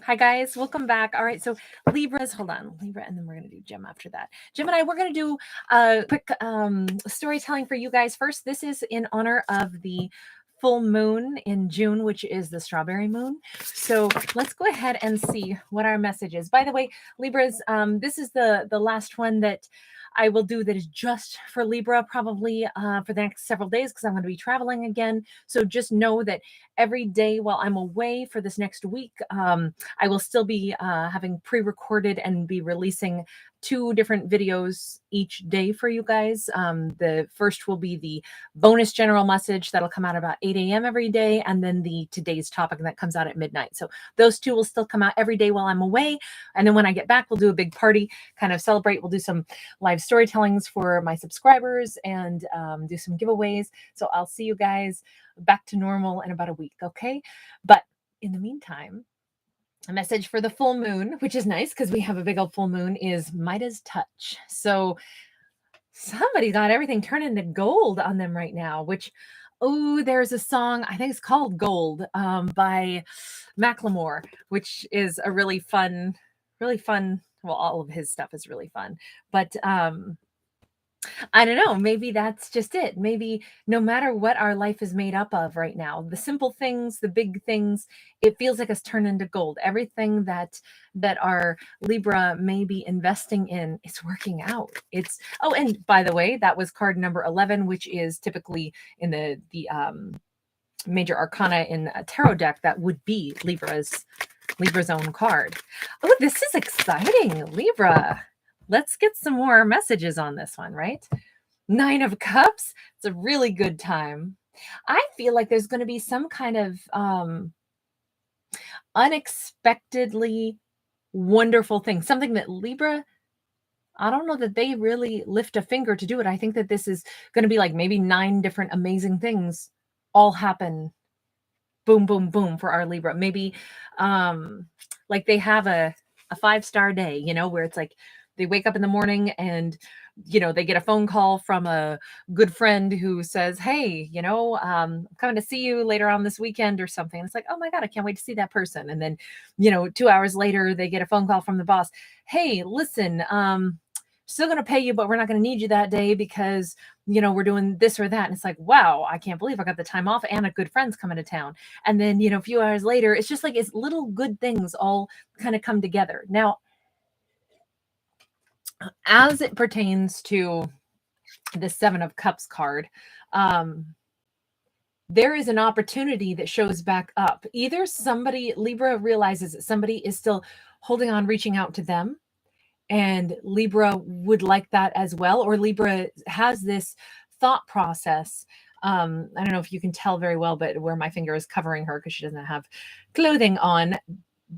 Hi guys, welcome back. All right, so Libras, hold on, Libra, and then we're gonna do Gem after that. Gemini, we're gonna do a quick storytelling for you guys first. This is in honor of the full moon in June, which is the strawberry moon. So let's go ahead and see what our message is. By the way, Libras, this is the last one that I will do that is just for Libra, probably for the next several days, because I'm going to be traveling again. So just know that every day while I'm away for this next week, I will still be having pre-recorded and be releasing 2 different videos each day for you guys. The first will be the bonus general message that'll come out about 8 a.m. every day, and then the today's topic that comes out at midnight. So those 2 will still come out every day while I'm away. And then when I get back, we'll do a big party, kind of celebrate. We'll do some live storytellings for my subscribers and do some giveaways. So I'll see you guys back to normal in about a week, okay? But in the meantime, a message for the full moon, which is nice because we have a big old full moon, is Midas touch. So somebody got everything turned into gold on them right now, which, oh, there's a song, I think it's called Gold, by Macklemore, which is a really fun, well, all of his stuff is really fun, but I don't know, maybe that's just it. Maybe no matter what our life is made up of right now, the simple things, the big things, it feels like it's turned into gold. Everything that our Libra may be investing in, it's working out. It's, oh, and by the way, that was card number 11, which is typically in the major arcana in a tarot deck. That would be Libra's own card. Oh, this is exciting, Libra. Let's get some more messages on this one, right? 9 of Cups. It's a really good time. I feel like there's going to be some kind of unexpectedly wonderful thing. Something that Libra, I don't know that they really lift a finger to do it. I think that this is going to be like maybe 9 different amazing things all happen. Boom, boom, boom for our Libra. Maybe like they have a 5-star day, you know, where it's like, they wake up in the morning and, you know, they get a phone call from a good friend who says, hey, you know, I'm coming to see you later on this weekend or something. And it's like, oh my God, I can't wait to see that person. And then, you know, 2 hours later, they get a phone call from the boss. Hey, listen, still going to pay you, but we're not going to need you that day because, you know, we're doing this or that. And it's like, wow, I can't believe I got the time off and a good friend's coming to town. And then, you know, a few hours later, it's just like, it's little good things all kind of come together. Now, as it pertains to the 7 of Cups card, there is an opportunity that shows back up. Either somebody, Libra realizes that somebody is still holding on, reaching out to them, and Libra would like that as well, or Libra has this thought process. I don't know if you can tell very well, but where my finger is covering her because she doesn't have clothing on,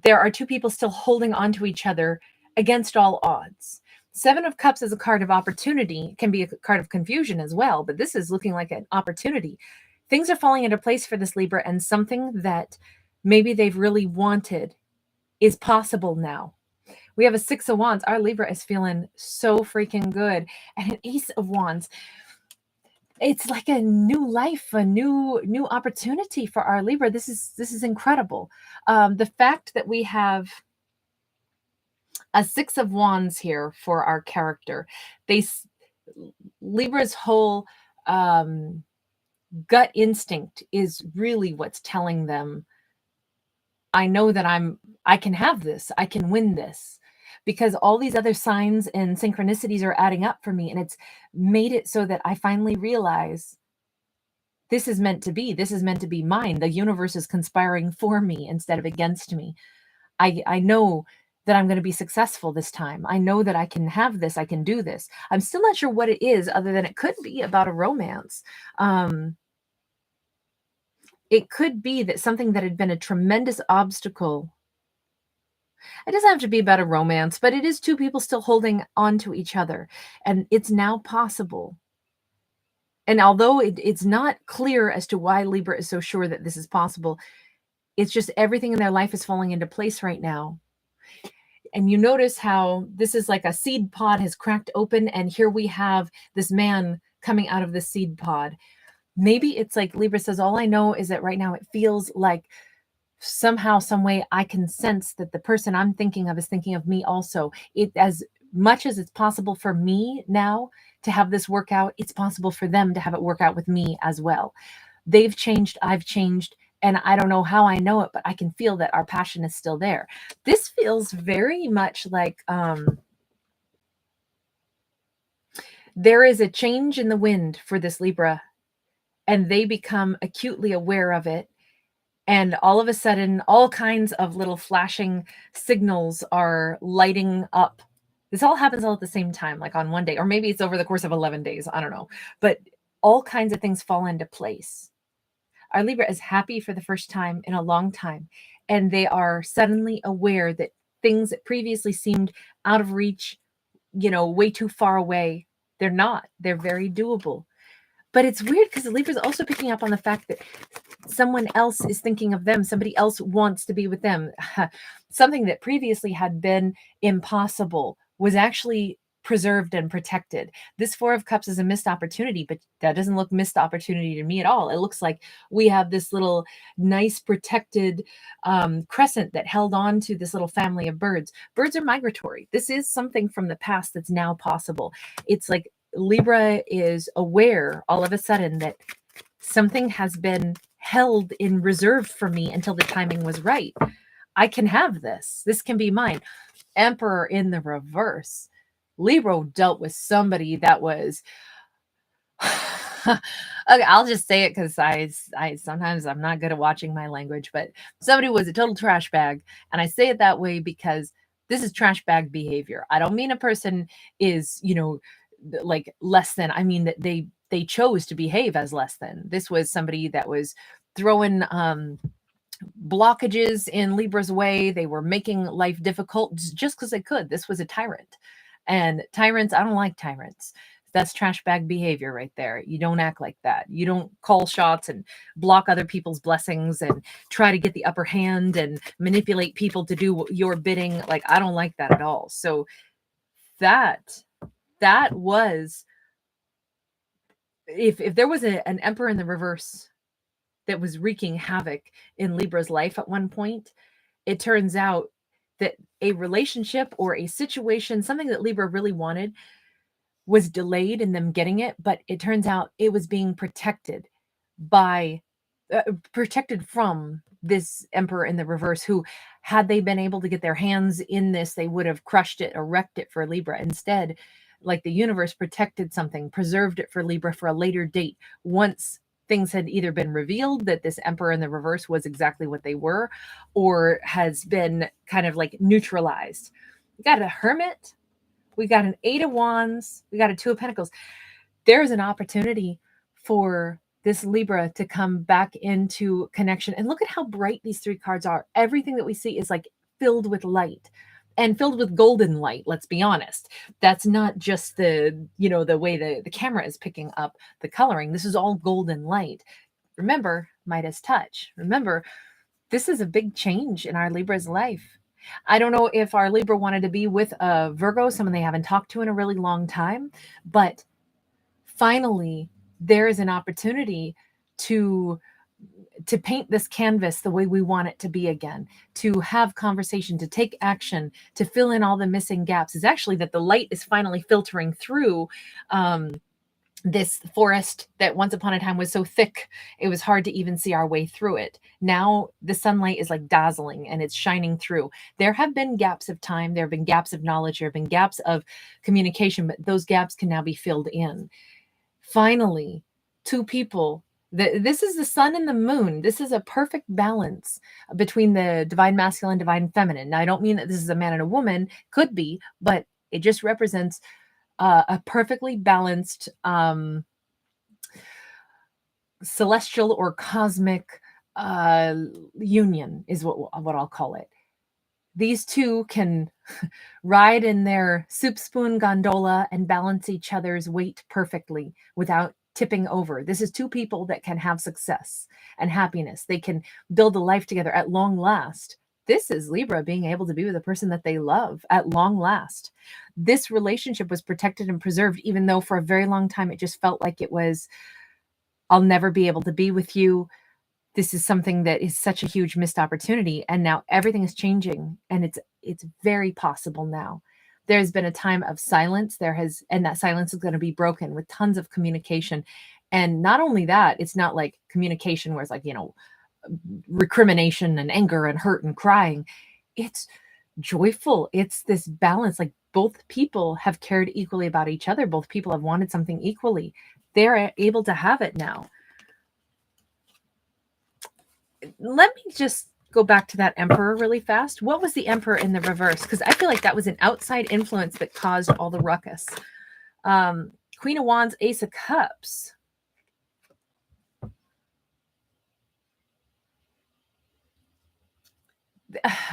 there are 2 people still holding on to each other against all odds. 7 of Cups is a card of opportunity, can be a card of confusion as well, but this is looking like an opportunity. Things are falling into place for this Libra, and something that maybe they've really wanted is possible now. We have a 6 of Wands. Our Libra is feeling so freaking good. And an Ace of Wands. It's like a new life, a new opportunity for our Libra. This is incredible. The fact that we have a 6 of Wands here for our character. Libra's whole gut instinct is really what's telling them, I know that I can have this. I can win this. Because all these other signs and synchronicities are adding up for me. And it's made it so that I finally realize this is meant to be. This is meant to be mine. The universe is conspiring for me instead of against me. I know that I'm going to be successful this time. I know that I can have this. I can do this. I'm still not sure what it is, other than it could be about a romance. It could be that something that had been a tremendous obstacle. It doesn't have to be about a romance, but it is 2 people still holding on to each other. And it's now possible. And although it's not clear as to why Libra is so sure that this is possible, it's just everything in their life is falling into place right now. And you notice how this is like a seed pod has cracked open, and here we have this man coming out of the seed pod. Maybe it's like Libra says, all I know is that right now it feels like somehow, some way, I can sense that the person I'm thinking of is thinking of me also. It, as much as it's possible for me now to have this work out, it's possible for them to have it work out with me as well. They've changed, I've changed, and I don't know how I know it, but I can feel that our passion is still there. This feels very much like there is a change in the wind for this Libra, and they become acutely aware of it. And all of a sudden, all kinds of little flashing signals are lighting up. This all happens all at the same time, like on one day, or maybe it's over the course of 11 days. I don't know. But all kinds of things fall into place. Our Libra is happy for the first time in a long time. And they are suddenly aware that things that previously seemed out of reach, way too far away, they're not. They're very doable. But it's weird because the Libra is also picking up on the fact that someone else is thinking of them. Somebody else wants to be with them. Something that previously had been impossible was actually preserved and protected. This Four of Cups is a missed opportunity, but that doesn't look missed opportunity to me at all. It looks like we have this little nice protected crescent that held on to this little family of birds. Birds are migratory. This is something from the past that's now possible. It's like Libra is aware all of a sudden that something has been held in reserve for me until the timing was right. I can have this. This can be mine. Emperor in the reverse. Libra dealt with somebody that was okay, I'll just say it because I sometimes I'm not good at watching my language, but somebody was a total trash bag. And I say it that way because this is trash bag behavior. I don't mean a person is, like less than. I mean that they chose to behave as less than. This was somebody that was throwing blockages in Libra's way. They were making life difficult just because they could. This was a tyrant. And tyrants, I don't like tyrants. That's trash bag behavior right there. You don't act like that. You don't call shots and block other people's blessings and try to get the upper hand and manipulate people to do your bidding. Like, I don't like that at all. So that was, if there was an emperor in the reverse that was wreaking havoc in Libra's life at one point, it turns out that a relationship or a situation, something that Libra really wanted, was delayed in them getting it, but it turns out it was being protected from this emperor in the reverse, who, had they been able to get their hands in this, they would have crushed it or wrecked it for Libra. Instead, like the universe protected something, preserved it for Libra for a later date, once things had either been revealed that this emperor in the reverse was exactly what they were, or has been kind of like neutralized. We got a Hermit, we got an Eight of Wands, we got a Two of Pentacles. There's an opportunity for this Libra to come back into connection. And look at how bright these three cards are. Everything that we see is like filled with light and filled with golden light. Let's be honest. That's not just the way the camera is picking up the coloring. This is all golden light. Remember, Midas touch. Remember, this is a big change in our Libra's life. I don't know if our Libra wanted to be with a Virgo, someone they haven't talked to in a really long time, but finally there is an opportunity to paint this canvas the way we want it to be again, to have conversation, to take action, to fill in all the missing gaps. Is actually that the light is finally filtering through this forest that once upon a time was so thick it was hard to even see our way through it. Now the sunlight is like dazzling and it's shining through. There have been gaps of time, there have been gaps of knowledge, there have been gaps of communication, but those gaps can now be filled in. Finally, two people. This is the sun and the moon. This is a perfect balance between the divine masculine, divine feminine. Now, I don't mean that this is a man and a woman. Could be, but it just represents a perfectly balanced celestial or cosmic union is what I'll call it. These two can ride in their soup spoon gondola and balance each other's weight perfectly without tipping over. This is two people that can have success and happiness. They can build a life together at long last. This is Libra being able to be with a person that they love at long last. This relationship was protected and preserved, even though for a very long time it just felt like it was, I'll never be able to be with you. this is something that is such a huge missed opportunity. And now everything is changing, and it's very possible now. There's been a time of silence. And that silence is going to be broken with tons of communication. And not only that, it's not like communication where it's like, recrimination and anger and hurt and crying. It's joyful. It's this balance. Like, both people have cared equally about each other. Both people have wanted something equally. They're able to have it now. Let me just go back to that Emperor really fast. What was the Emperor in the reverse? Because I feel like that was an outside influence that caused all the ruckus. Queen of Wands, Ace of Cups.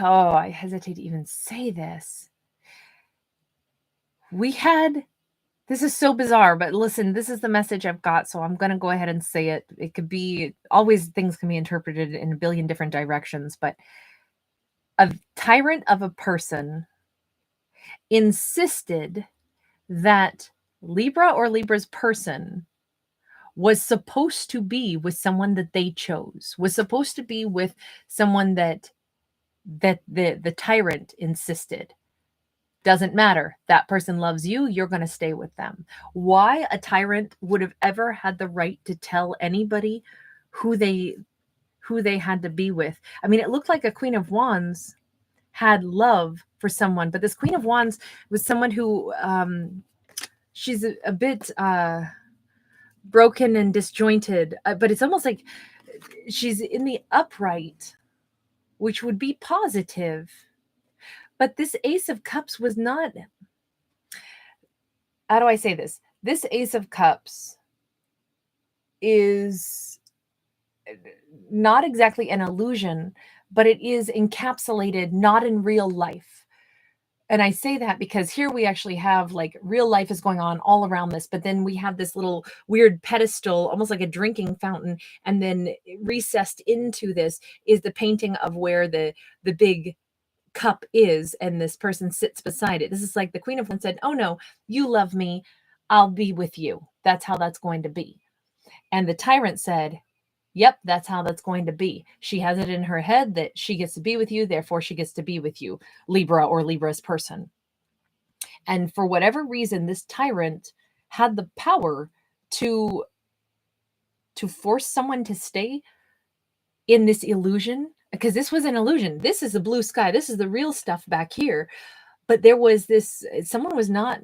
Oh, I hesitate to even say this. This is so bizarre, but listen, this is the message I've got, so I'm going to go ahead and say it. It could be, always things can be interpreted in a billion different directions, but a tyrant of a person insisted that Libra or Libra's person was supposed to be with someone that they chose, was supposed to be with someone that the tyrant insisted. Doesn't matter. That person loves you. You're going to stay with them. Why a tyrant would have ever had the right to tell anybody who they had to be with. I mean, it looked like a Queen of Wands had love for someone, but this Queen of Wands was someone who, she's a bit broken and disjointed, but it's almost like she's in the upright, which would be positive. But this Ace of Cups was not, how do I say this? This Ace of Cups is not exactly an illusion, but it is encapsulated not in real life. And I say that because here we actually have like real life is going on all around this, but then we have this little weird pedestal, almost like a drinking fountain. And then recessed into this is the painting of where the big cup is, and this person sits beside it. This is like the Queen of Wands said, oh no, you love me, I'll be with you. That's how that's going to be. And the tyrant said, yep, that's how that's going to be. She has it in her head that she gets to be with you, therefore she gets to be with you, Libra or Libra's person. And for whatever reason, this tyrant had the power to force someone to stay in this illusion, because this was an illusion. This is the blue sky. This is the real stuff back here. But there was this, someone was not,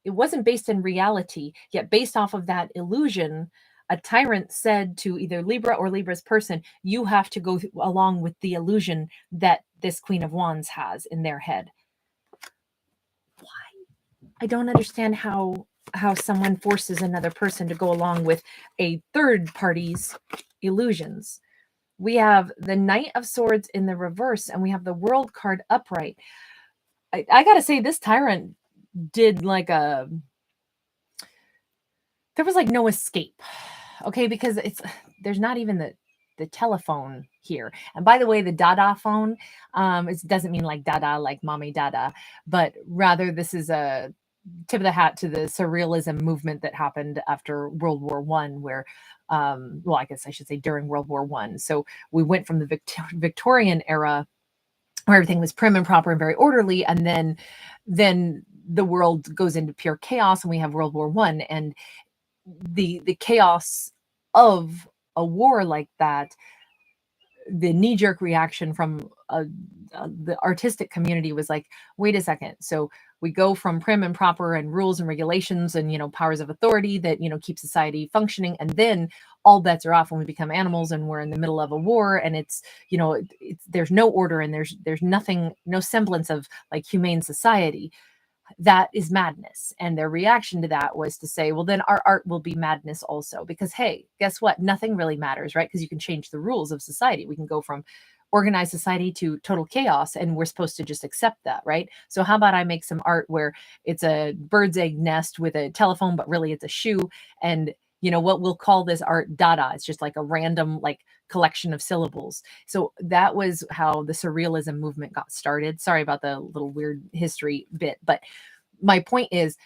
it wasn't based in reality, yet based off of that illusion, a tyrant said to either Libra or Libra's person, you have to go along with the illusion that this Queen of Wands has in their head. Why? I don't understand how someone forces another person to go along with a third party's illusions. We have the Knight of Swords in the reverse, and we have the World card upright. I gotta say, this tyrant did like there was like no escape. Okay, because there's not even the telephone here. And by the way, the Dada phone, it doesn't mean like Dada, like mommy Dada, but rather this is a tip of the hat to the surrealism movement that happened after World War I, where, well, I guess I should say during World War I. So we went from the Victorian era where everything was prim and proper and very orderly, and then the world goes into pure chaos, and we have World War I, and the chaos of a war like that, the knee-jerk reaction from the artistic community was like, wait a second. So we go from prim and proper and rules and regulations and, powers of authority that, keep society functioning. And then all bets are off when we become animals and we're in the middle of a war, and it's there's no order, and there's nothing, no semblance of like humane society. That is madness. And their reaction to that was to say, well, then our art will be madness also, because, hey, guess what? Nothing really matters, right? Because you can change the rules of society. We can go from organized society to total chaos, and we're supposed to just accept that, right? So how about I make some art where it's a bird's egg nest with a telephone, but really it's a shoe, and what we'll call this art Dada. It's just like a random like collection of syllables. So that was how the surrealism movement got started. Sorry about the little weird history bit, but my point is,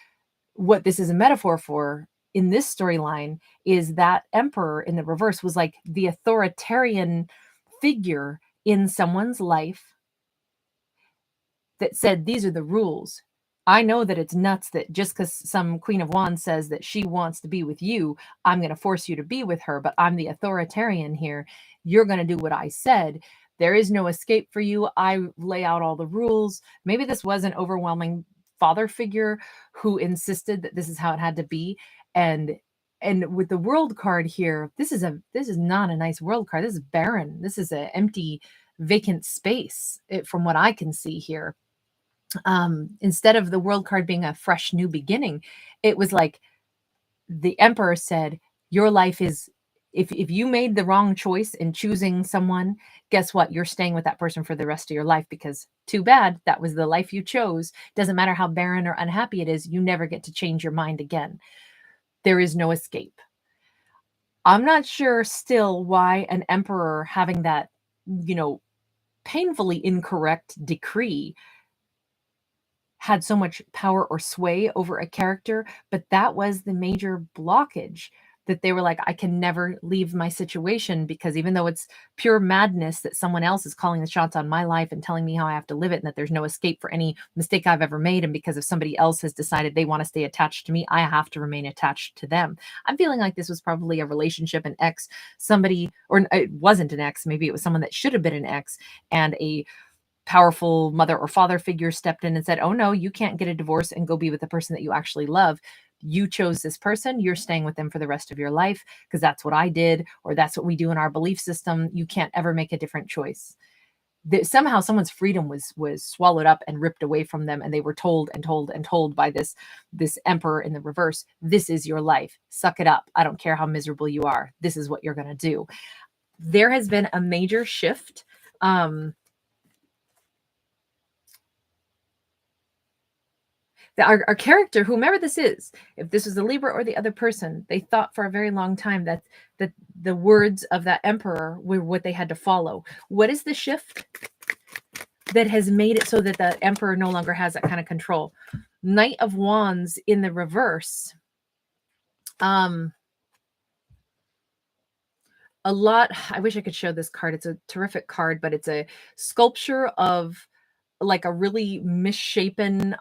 what this is a metaphor for in this storyline is that emperor in the reverse was like the authoritarian figure in someone's life that said, these are the rules. I know that it's nuts that just because some Queen of Wands says that she wants to be with you, I'm going to force you to be with her, but I'm the authoritarian here. You're going to do what I said. There is no escape for you. I lay out all the rules. Maybe this was an overwhelming father figure who insisted that this is how it had to be. And with the world card here, this is not a nice world card. This is barren. This is an empty, vacant space, from what I can see here. Instead of the world card being a fresh new beginning, it was like the emperor said, your life is, if you made the wrong choice in choosing someone, guess what? You're staying with that person for the rest of your life, because too bad, that was the life you chose. Doesn't matter how barren or unhappy it is, you never get to change your mind again. There is no escape. I'm not sure still why an emperor having that, painfully incorrect decree had so much power or sway over a character, but that was the major blockage, that they were like, I can never leave my situation, because even though it's pure madness that someone else is calling the shots on my life and telling me how I have to live it, and that there's no escape for any mistake I've ever made, and because if somebody else has decided they want to stay attached to me, I have to remain attached to them. I'm feeling like this was probably a relationship, an ex, somebody, or it wasn't an ex, maybe it was someone that should have been an ex, and a powerful mother or father figure stepped in and said, oh no, you can't get a divorce and go be with the person that you actually love. You chose this person, you're staying with them for the rest of your life, because that's what I did, or that's what we do in our belief system. You can't ever make a different choice. Somehow someone's freedom was swallowed up and ripped away from them, and they were told and told and told by this emperor in the reverse, this is your life, suck it up, I don't care how miserable you are, this is what you're going to do. There has been a major shift. Our character, whomever this is, if this was the Libra or the other person, they thought for a very long time that the words of that emperor were what they had to follow. What is the shift that has made it so that the emperor no longer has that kind of control? Knight of Wands in the reverse. A lot, I wish I could show this card. It's a terrific card, but it's a sculpture of like a really misshapen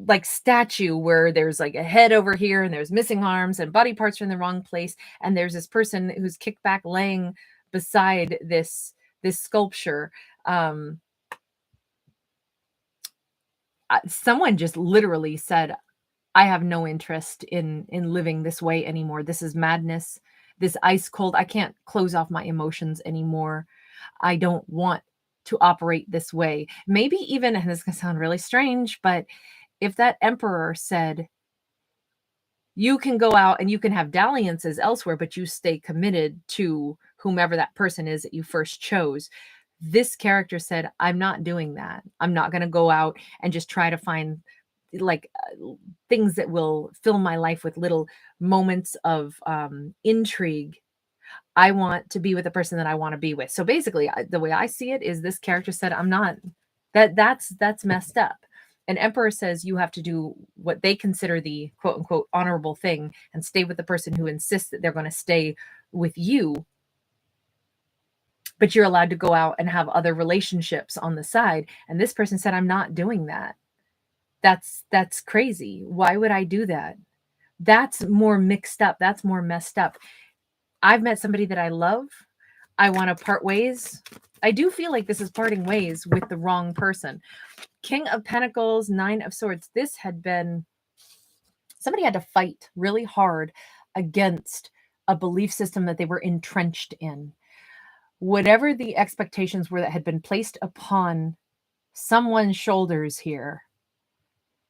like statue, where there's like a head over here and there's missing arms and body parts are in the wrong place, and there's this person who's kicked back laying beside this sculpture. Someone just literally said, I have no interest in living this way anymore. This is madness. This ice cold, I can't close off my emotions anymore. I don't want to operate this way. Maybe even, and this is going to sound really strange, but if that emperor said, you can go out and you can have dalliances elsewhere, but you stay committed to whomever that person is that you first chose. This character said, I'm not doing that. I'm not going to go out and just try to find like things that will fill my life with little moments of intrigue. I want to be with the person that I want to be with. So basically, the way I see it is, this character said, I'm not, that's messed up. An emperor says you have to do what they consider the quote unquote honorable thing and stay with the person who insists that they're going to stay with you. But you're allowed to go out and have other relationships on the side. And this person said, I'm not doing that. That's crazy. Why would I do that? That's more mixed up. That's more messed up. I've met somebody that I love. I want to part ways. I do feel like this is parting ways with the wrong person. King of Pentacles, Nine of Swords. This had been, somebody had to fight really hard against a belief system that they were entrenched in. Whatever the expectations were that had been placed upon someone's shoulders here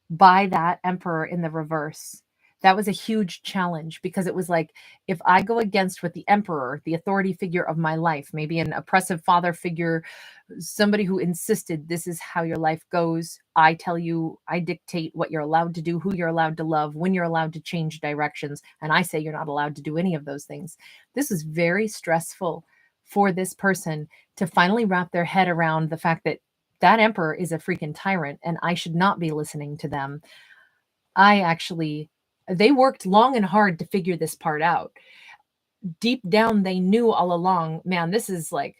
by that emperor in the reverse, that was a huge challenge, because it was like, if I go against what the emperor, the authority figure of my life, maybe an oppressive father figure, somebody who insisted this is how your life goes, I tell you, I dictate what you're allowed to do, who you're allowed to love, when you're allowed to change directions, and I say you're not allowed to do any of those things. This is very stressful for this person to finally wrap their head around the fact that that emperor is a freaking tyrant and I should not be listening to them. they worked long and hard to figure this part out. Deep down, they knew all along, man, this is like,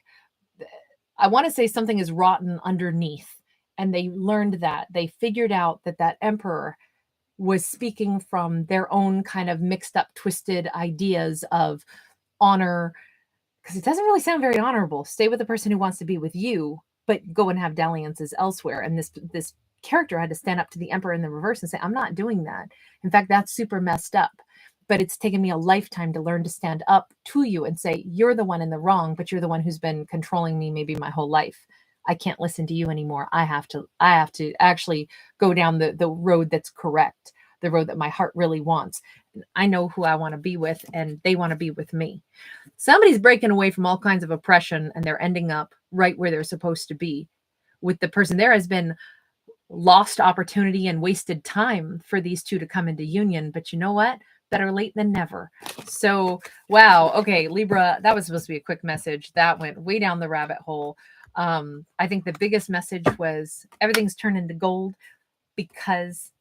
I want to say something is rotten underneath. And they learned that. They figured out that that emperor was speaking from their own kind of mixed up, twisted ideas of honor, because it doesn't really sound very honorable. Stay with the person who wants to be with you, but go and have dalliances elsewhere. And this character had to stand up to the emperor in the reverse and say, I'm not doing that. In fact, that's super messed up. But it's taken me a lifetime to learn to stand up to you and say, you're the one in the wrong, but you're the one who's been controlling me maybe my whole life. I can't listen to you anymore. I have to actually go down the road that's correct, the road that my heart really wants. I know who I want to be with, and they want to be with me. Somebody's breaking away from all kinds of oppression, and they're ending up right where they're supposed to be with the person. There has been lost opportunity and wasted time for these two to come into union. But you know what? Better late than never. So, wow. Okay, Libra, that was supposed to be a quick message. That went way down the rabbit hole. I think the biggest message was everything's turned into gold because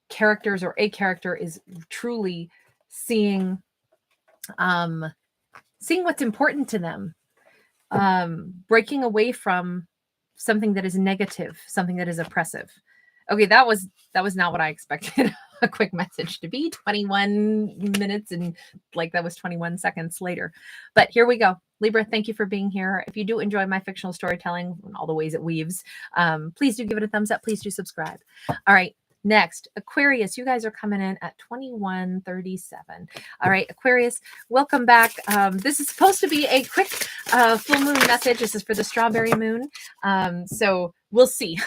characters, or a character, is truly seeing what's important to them, breaking away from something that is negative, something that is oppressive. Okay, that was not what I expected a quick message to be. 21 minutes and like that was 21 seconds later. But here we go. Libra, thank you for being here. If you do enjoy my fictional storytelling and all the ways it weaves, please do give it a thumbs up. Please do subscribe. All right. Next, Aquarius, you guys are coming in at 21:37. All right, Aquarius, welcome back. This is supposed to be a quick full moon message. This is for the strawberry moon. So we'll see.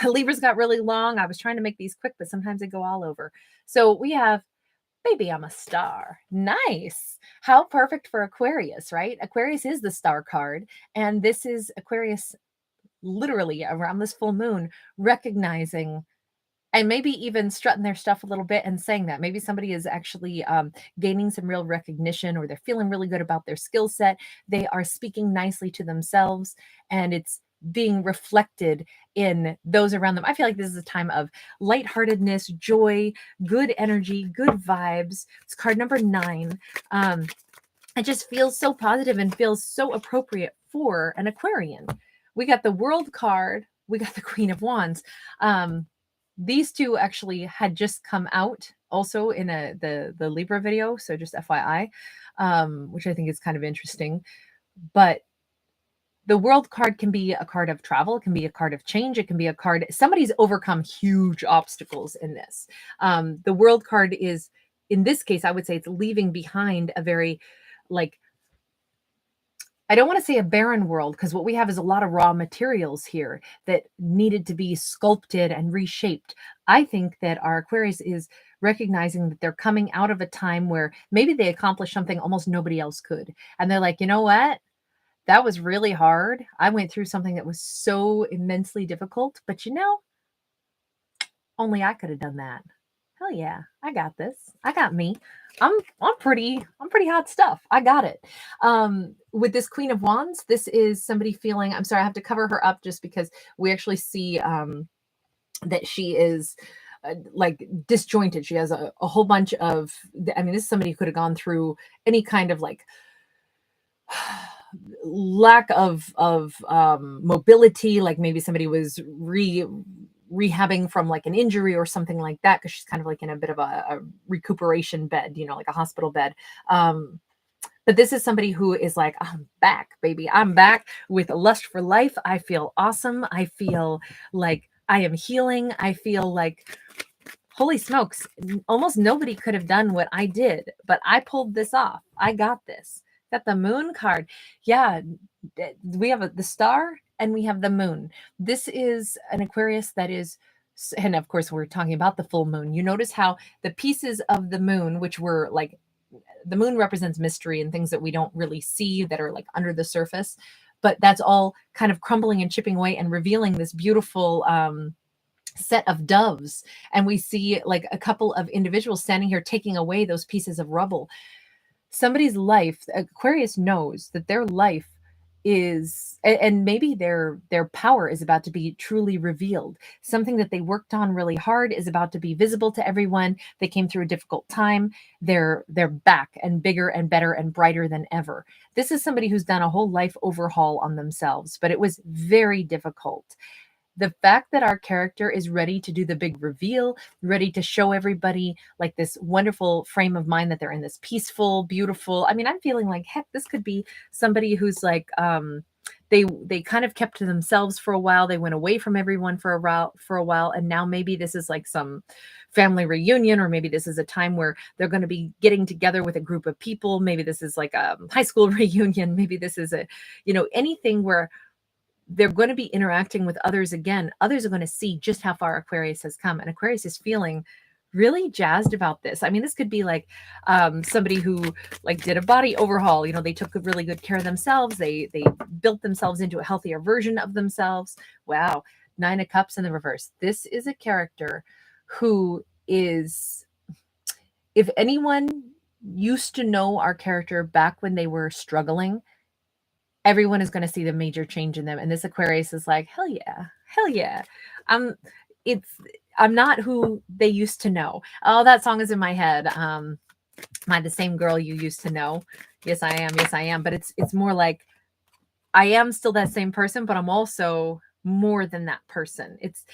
Libra's got really long. I was trying to make these quick, but sometimes they go all over. So we have, baby, I'm a star. Nice. How perfect for Aquarius, right? Aquarius is the star card. And this is Aquarius literally around this full moon, recognizing and maybe even strutting their stuff a little bit and saying that maybe somebody is actually gaining some real recognition, or they're feeling really good about their skill set. They are speaking nicely to themselves, and it's being reflected in those around them. I feel like this is a time of lightheartedness, joy, good energy, good vibes. It's card number 9. It just feels so positive and feels so appropriate for an Aquarian. We got the World card. We got the Queen of Wands. These two actually had just come out also in the Libra video. So just FYI, which I think is kind of interesting. But the World card can be a card of travel. It can be a card of change. It can be a card. Somebody's overcome huge obstacles in this. The World card is, in this case, I would say it's leaving behind a very, like, I don't want to say a barren world, because what we have is a lot of raw materials here that needed to be sculpted and reshaped. I think that our Aquarius is recognizing that they're coming out of a time where maybe they accomplished something almost nobody else could. And they're like, you know what? That was really hard. I went through something that was so immensely difficult, but only I could have done that. Hell yeah, I got this. I got me. I'm pretty hot stuff. I got it. With this Queen of Wands, this is somebody feeling, I'm sorry, I have to cover her up just because we actually see that she is like disjointed. She has a whole bunch of, I mean, this is somebody who could have gone through any kind of like lack of mobility, like maybe somebody was rehabbing from like an injury or something like that, because she's kind of like in a bit of a recuperation bed, like a hospital bed. But this is somebody who is like, I'm back, baby. I'm back with a lust for life. I feel awesome. I feel like I am healing. I feel like, holy smokes, almost nobody could have done what I did, but I pulled this off. I got this. Got the Moon card. Yeah, we have the star and we have the moon. This is an Aquarius that is, and of course we're talking about the full moon. You notice how the pieces of the moon, which were like, the moon represents mystery and things that we don't really see that are like under the surface, but that's all kind of crumbling and chipping away and revealing this beautiful set of doves. And we see like a couple of individuals standing here taking away those pieces of rubble. Somebody's life, Aquarius knows that their life and maybe their power is about to be truly revealed. Something that they worked on really hard is about to be visible to everyone. They came through a difficult time. They're back and bigger and better and brighter than ever. This is somebody who's done a whole life overhaul on themselves, but it was very difficult. The fact that our character is ready to do the big reveal, ready to show everybody like this wonderful frame of mind that they're in this peaceful, beautiful. I mean, I'm feeling like, heck, this could be somebody who's like, they kind of kept to themselves for a while. They went away from everyone for a while. And now maybe this is like some family reunion, or maybe this is a time where they're going to be getting together with a group of people. Maybe this is like a high school reunion. Maybe this is anything where they're going to be interacting with others again. Others are going to see just how far Aquarius has come. And Aquarius is feeling really jazzed about this. I mean, this could be like somebody who like did a body overhaul. They took really good care of themselves. They built themselves into a healthier version of themselves. Wow. 9 of Cups in the reverse. This is a character who is, if anyone used to know our character back when they were struggling, everyone is going to see the major change in them. And this Aquarius is like, hell yeah, hell yeah. I'm not who they used to know. Oh, that song is in my head. Am I the same girl you used to know? Yes, I am. Yes, I am. But it's more like I am still that same person, but I'm also more than that person. It's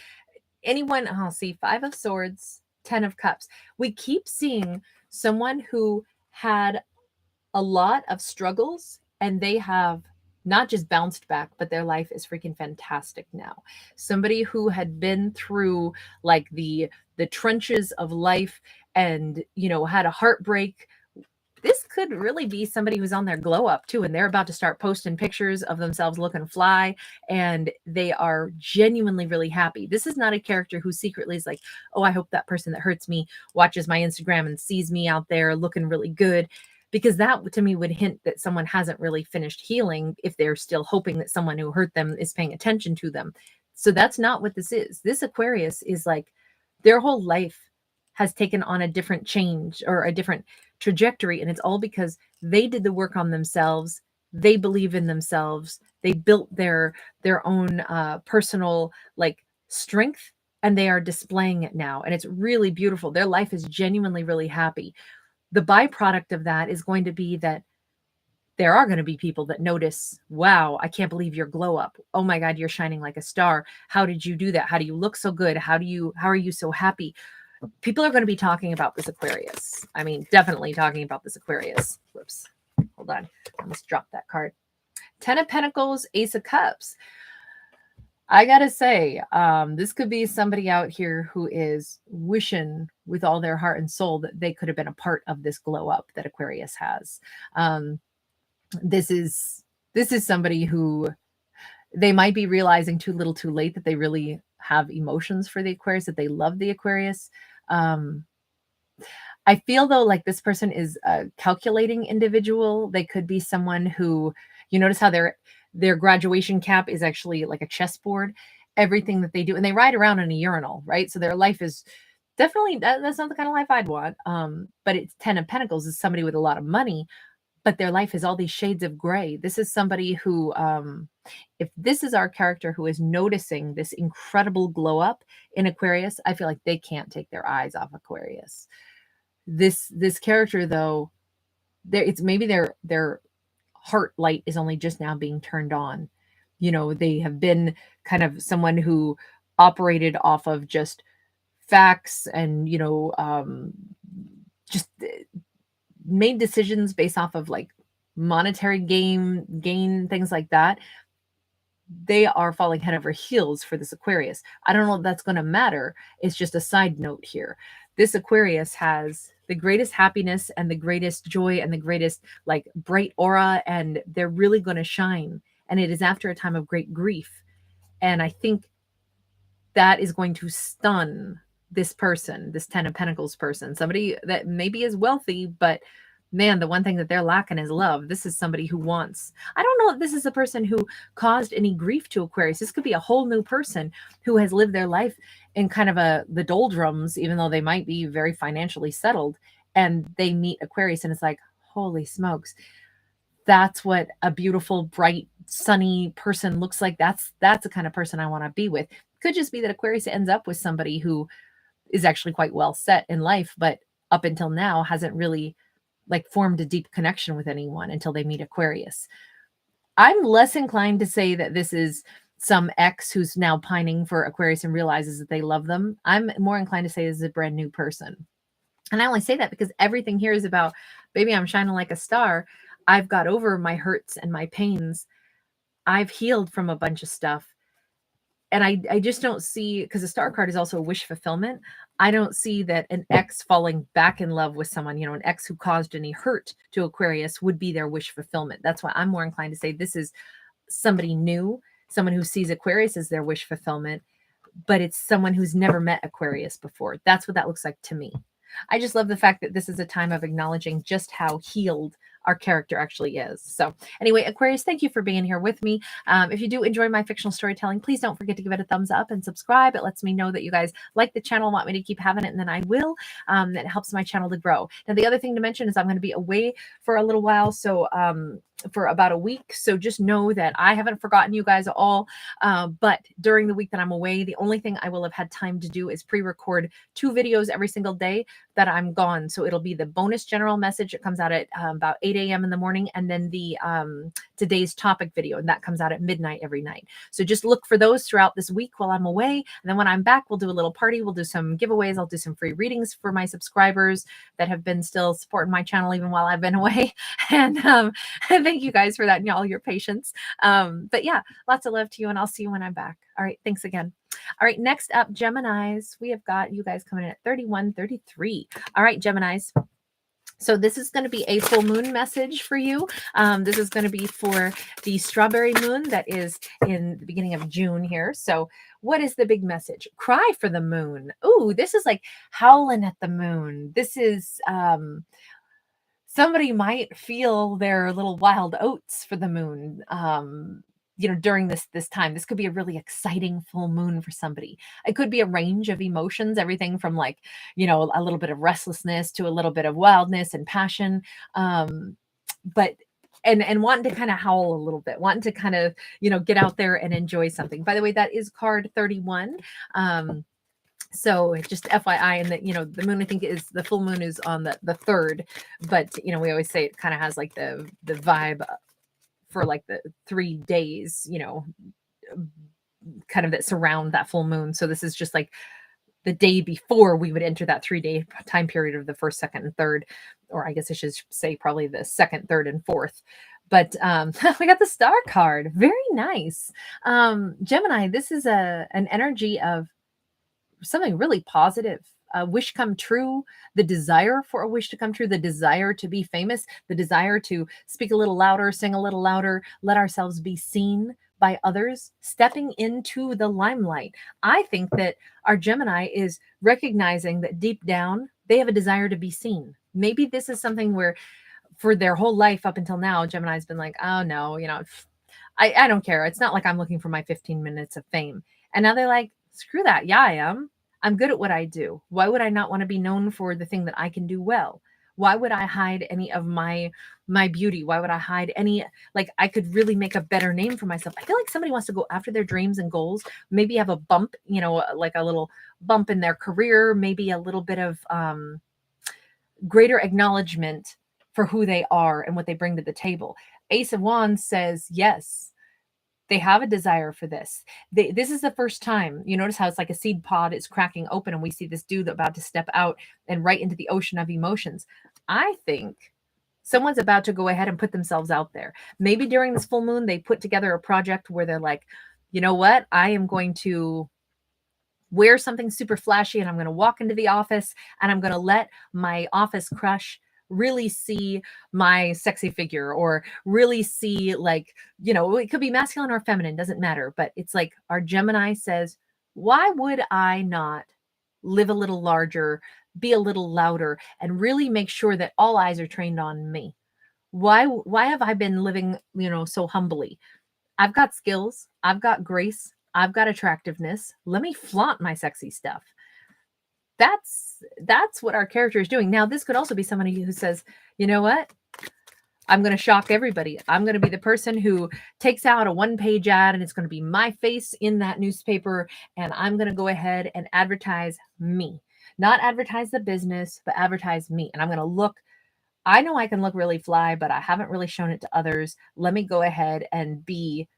anyone. I'll see 5 of Swords, 10 of Cups. We keep seeing someone who had a lot of struggles, and they have not just bounced back, but their life is freaking fantastic now. Somebody who had been through like the trenches of life and had a heartbreak. This could really be somebody who's on their glow up too, and they're about to start posting pictures of themselves looking fly, and they are genuinely really happy. This is not a character who secretly is like, oh, I hope that person that hurts me watches my Instagram and sees me out there looking really good, because that to me would hint that someone hasn't really finished healing if they're still hoping that someone who hurt them is paying attention to them. So that's not what this is. This Aquarius is like their whole life has taken on a different change or a different trajectory, and it's all because they did the work on themselves. They believe in themselves. They built their own personal like strength, and they are displaying it now, and it's really beautiful. Their life is genuinely really happy. The byproduct of that is going to be that there are going to be people that notice, wow, I can't believe your glow up. Oh my God, you're shining like a star. How did you do that? How do you look so good? How are you so happy? People are going to be talking about this Aquarius. I mean, definitely talking about this Aquarius. Whoops. Hold on. I almost dropped that card. 10 of Pentacles, Ace of Cups. I gotta say, this could be somebody out here who is wishing with all their heart and soul that they could have been a part of this glow up that Aquarius has. This is somebody who they might be realizing too little too late that they really have emotions for the Aquarius, that they love the Aquarius. I feel though like this person is a calculating individual. They could be someone who, you notice how their graduation cap is actually like a chessboard. Everything that they do, and they ride around in a urinal, right? So their life is definitely that's not the kind of life I'd want. But it's 10 of Pentacles is somebody with a lot of money, but their life is all these shades of gray. This is somebody who, if this is our character who is noticing this incredible glow up in Aquarius, I feel like they can't take their eyes off Aquarius. This character though, it's maybe their heart light is only just now being turned on. They have been kind of someone who operated off of just facts and just made decisions based off of like monetary gain, things like that. They are falling head over heels for this Aquarius. I don't know if that's going to matter. It's just a side note here. This Aquarius has the greatest happiness and the greatest joy and the greatest like bright aura, and they're really going to shine. And it is after a time of great grief. And I think that is going to stun this person, this 10 of Pentacles person, somebody that maybe is wealthy, but man, the one thing that they're lacking is love. This is somebody who wants, I don't know if this is a person who caused any grief to Aquarius. This could be a whole new person who has lived their life in kind of the doldrums, even though they might be very financially settled, and they meet Aquarius and it's like, holy smokes. That's what a beautiful, bright, sunny person looks like, that's the kind of person I want to be with. Could just be that Aquarius ends up with somebody who is actually quite well set in life, but up until now hasn't really like formed a deep connection with anyone until they meet Aquarius. I'm less inclined to say that this is some ex who's now pining for Aquarius and realizes that they love them. I'm more inclined to say this is a brand new person. And I only say that because everything here is about, baby, I'm shining like a star. I've got over my hurts and my pains. I've healed from a bunch of stuff. And I just don't see, because the star card is also a wish fulfillment. I don't see that an ex falling back in love with someone, an ex who caused any hurt to Aquarius would be their wish fulfillment. That's why I'm more inclined to say this is somebody new, someone who sees Aquarius as their wish fulfillment, but it's someone who's never met Aquarius before. That's what that looks like to me. I just love the fact that this is a time of acknowledging just how healed our character actually is. So anyway, Aquarius, thank you for being here with me. If you do enjoy my fictional storytelling, please don't forget to give it a thumbs up and subscribe. It lets me know that you guys like the channel, want me to keep having it, and then I will. That helps my channel to grow. Now, the other thing to mention is I'm going to be away for a little while. So for about a week. So just know that I haven't forgotten you guys at all. But during the week that I'm away, the only thing I will have had time to do is pre-record 2 videos every single day that I'm gone. So it'll be the bonus general message. It comes out at about 8 a.m. in the morning. And then the today's topic video, and that comes out at midnight every night. So just look for those throughout this week while I'm away. And then when I'm back, we'll do a little party. We'll do some giveaways. I'll do some free readings for my subscribers that have been still supporting my channel even while I've been away. And thank you guys for that and all your patience. But yeah, lots of love to you, and I'll see you when I'm back. All right. Thanks again. All right. Next up, Geminis. We have got you guys coming in at 31-33. All right, Geminis. So this is going to be a full moon message for you. This is going to be for the strawberry moon that is in the beginning of June here. So what is the big message? Cry for the moon. Ooh, this is like howling at the moon. This is somebody might feel their little wild oats for the moon. During this time, this could be a really exciting full moon for somebody. It could be a range of emotions, everything from like, a little bit of restlessness to a little bit of wildness and passion. But wanting to kind of howl a little bit, wanting to kind of, get out there and enjoy something. By the way, that is card 31. So just FYI, and that, the moon, I think the full moon is on the 3rd, but, we always say it kind of has like the vibe for like the 3 days, kind of that surround that full moon. So this is just like the day before we would enter that 3-day time period of the 1st, 2nd, and 3rd, or I guess I should say probably the 2nd, 3rd, and 4th. But we got the star card. Very nice. Gemini, this is an energy of something really positive. A wish come true, the desire for a wish to come true, the desire to be famous, the desire to speak a little louder, sing a little louder, let ourselves be seen by others, stepping into the limelight. I think that our Gemini is recognizing that deep down, they have a desire to be seen. Maybe this is something where for their whole life up until now, Gemini's been like, oh no, I don't care. It's not like I'm looking for my 15 minutes of fame. And now they're like, screw that. Yeah, I am. I'm good at what I do. Why would I not want to be known for the thing that I can do well? Why would I hide any of my beauty? Why would I hide any, like I could really make a better name for myself. I feel like somebody wants to go after their dreams and goals, maybe have a bump, like a little bump in their career, maybe a little bit of greater acknowledgement for who they are and what they bring to the table. Ace of Wands says, yes, they have a desire for this. This is the first time. You notice how it's like a seed pod is cracking open and we see this dude about to step out and right into the ocean of emotions. I think someone's about to go ahead and put themselves out there. Maybe during this full moon, they put together a project where they're like, you know what? I am going to wear something super flashy and I'm going to walk into the office and I'm going to let my office crush really see my sexy figure, or really see, like, it could be masculine or feminine, doesn't matter. But it's like our Gemini says, why would I not live a little larger, be a little louder, and really make sure that all eyes are trained on me? Why have I been living, so humbly? I've got skills, I've got grace, I've got attractiveness. Let me flaunt my sexy stuff. That's what our character is doing. Now, this could also be somebody who says, you know what? I'm going to shock everybody. I'm going to be the person who takes out a 1-page ad, and it's going to be my face in that newspaper. And I'm going to go ahead and advertise me, not advertise the business, but advertise me. And I'm going to look, I know I can look really fly, but I haven't really shown it to others. Let me go ahead and be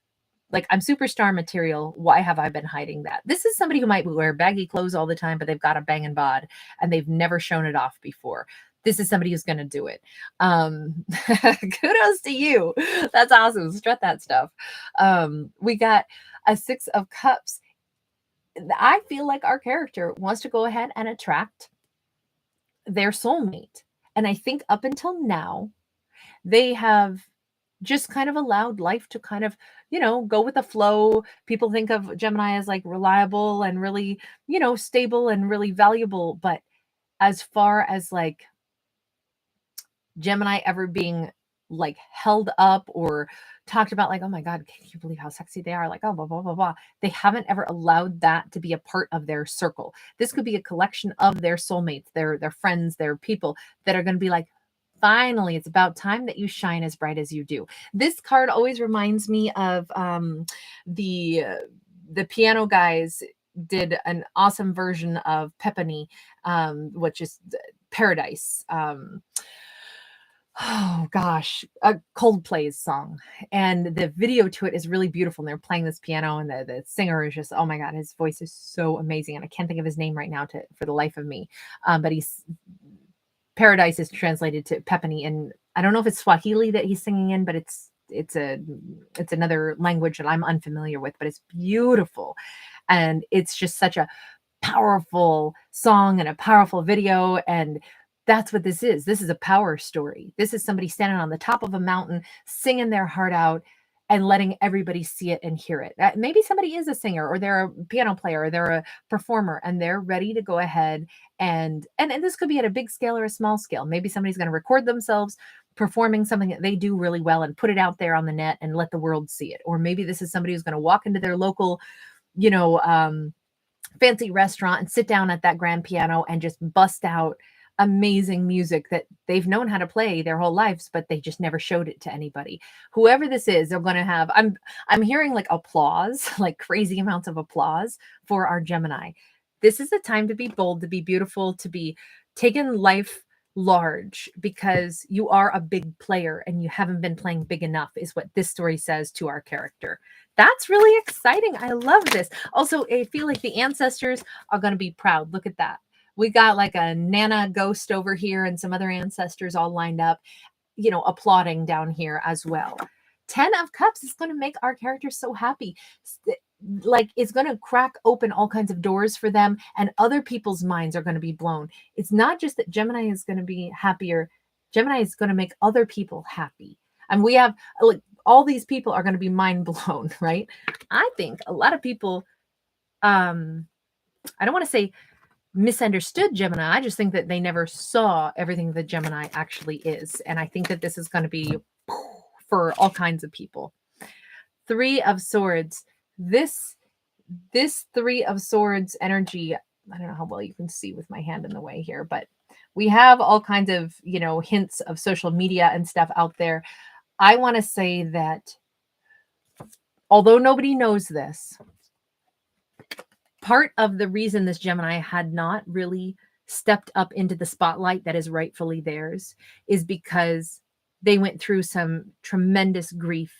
like, I'm superstar material. Why have I been hiding that? This is somebody who might wear baggy clothes all the time, but they've got a banging bod and they've never shown it off before. This is somebody who's going to do it. Kudos to you. That's awesome. Strut that stuff. We got a 6 of Cups. I feel like our character wants to go ahead and attract their soulmate. And I think up until now, they have just kind of allowed life to kind of, go with the flow. People think of Gemini as like reliable and really, stable and really valuable. But as far as like Gemini ever being like held up or talked about, like, oh my God, can you believe how sexy they are? Like, oh, blah, blah, blah, blah. They haven't ever allowed that to be a part of their circle. This could be a collection of their soulmates, their friends, their people that are going to be like, finally, it's about time that you shine as bright as you do. This card always reminds me of the piano guys did an awesome version of Pepperny, which is Paradise. Oh gosh, a Coldplay's song, and the video to it is really beautiful. And they're playing this piano, and the singer is just, oh my God, his voice is so amazing. And I can't think of his name right now for the life of me. But Paradise is translated to Pepperny, and I don't know if it's Swahili that he's singing in, but it's another language that I'm unfamiliar with, but it's beautiful. And it's just such a powerful song and a powerful video. And that's what this is. This is a power story. This is somebody standing on the top of a mountain, singing their heart out and letting everybody see it and hear it. Maybe somebody is a singer, or they're a piano player, or they're a performer, and they're ready to go ahead and this could be at a big scale or a small scale. Maybe somebody's going to record themselves performing something that they do really well and put it out there on the net and let the world see it. Or maybe this is somebody who's going to walk into their local, fancy restaurant and sit down at that grand piano and just bust out amazing music that they've known how to play their whole lives, but they just never showed it to anybody. Whoever this is, they're going to have, I'm hearing like applause, like crazy amounts of applause for our Gemini. This is a time to be bold, to be beautiful, to be taking life large, because you are a big player and you haven't been playing big enough, is what this story says to our character. That's really exciting. I love this. Also, I feel like the ancestors are going to be proud. Look at that. We got like a Nana ghost over here and some other ancestors all lined up, applauding down here as well. 10 of Cups is going to make our characters so happy. Like, it's going to crack open all kinds of doors for them, and other people's minds are going to be blown. It's not just that Gemini is going to be happier. Gemini is going to make other people happy. And we have, like, all these people are going to be mind blown, right? I think a lot of people, I don't want to say misunderstood Gemini. I just think that they never saw everything that Gemini actually is. And I think that this is going to be for all kinds of people. 3 of Swords. This 3 of Swords energy, I don't know how well you can see with my hand in the way here, but we have all kinds of, hints of social media and stuff out there. I want to say that although nobody knows this, part of the reason this Gemini had not really stepped up into the spotlight that is rightfully theirs is because they went through some tremendous grief.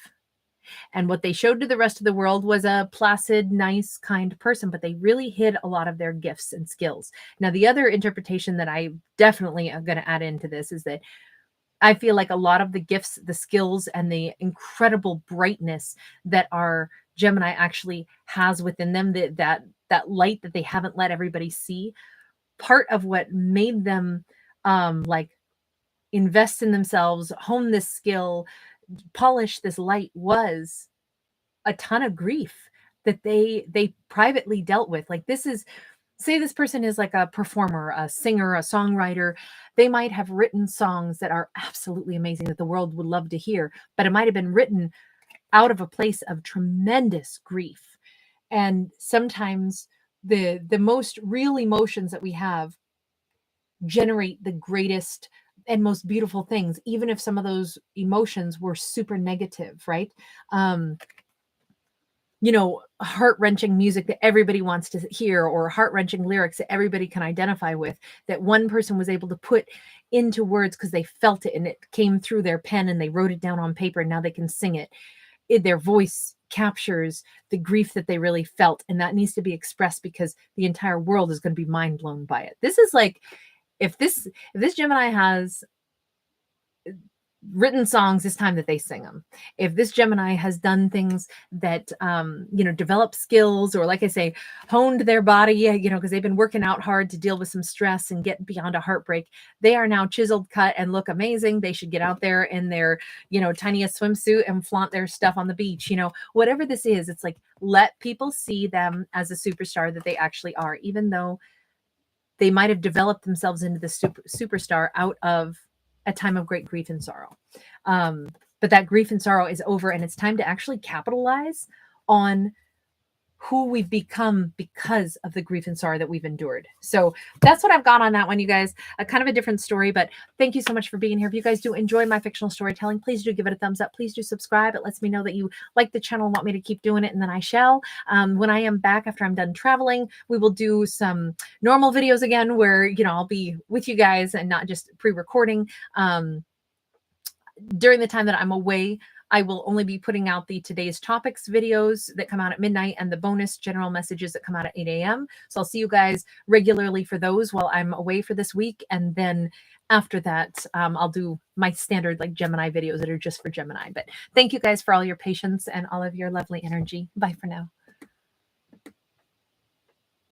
And what they showed to the rest of the world was a placid, nice, kind person, but they really hid a lot of their gifts and skills. Now, the other interpretation that I definitely am going to add into this is that I feel like a lot of the gifts, the skills, and the incredible brightness that our Gemini actually has within them, that light that they haven't let everybody see, part of what made them like invest in themselves, hone this skill, polish this light, was a ton of grief that they privately dealt with. Like, this is, say this person is like a performer, a singer, a songwriter. They might have written songs that are absolutely amazing that the world would love to hear, but it might have been written out of a place of tremendous grief. And sometimes the most real emotions that we have generate the greatest and most beautiful things, even if some of those emotions were super negative, right? You know, heart-wrenching music that everybody wants to hear, or heart-wrenching lyrics that everybody can identify with, that one person was able to put into words because they felt it and it came through their pen and they wrote it down on paper and now they can sing it. Their voice captures the grief that they really felt, and that needs to be expressed because the entire world is going to be mind blown by it. This is like, if this Gemini has written songs, it's time that they sing them. If this Gemini has done things that, you know, develop skills, or like I say, honed their body, you know, because they've been working out hard to deal with some stress and get beyond a heartbreak, they are now chiseled, cut, and look amazing. They should get out there in their, you know, tiniest swimsuit and flaunt their stuff on the beach. You know, whatever this is, it's like, let people see them as a superstar that they actually are, even though they might have developed themselves into the superstar out of a time of great grief and sorrow. But that grief and sorrow is over, and it's time to actually capitalize on who we've become because of the grief and sorrow that we've endured. So that's what I've got on that one, you guys. Kind of a different story, but thank you so much for being here. If you guys do enjoy my fictional storytelling, please do give it a thumbs up. Please do subscribe. It lets me know that you like the channel and want me to keep doing it, and then I shall. When I am back after I'm done traveling, we will do some normal videos again where, you know, I'll be with you guys and not just pre-recording. During the time that I'm away, I will only be putting out the today's topics videos that come out at midnight and the bonus general messages that come out at 8 a.m. So I'll see you guys regularly for those while I'm away for this week. And then after that, I'll do my standard like Gemini videos that are just for Gemini. But thank you guys for all your patience and all of your lovely energy. Bye for now.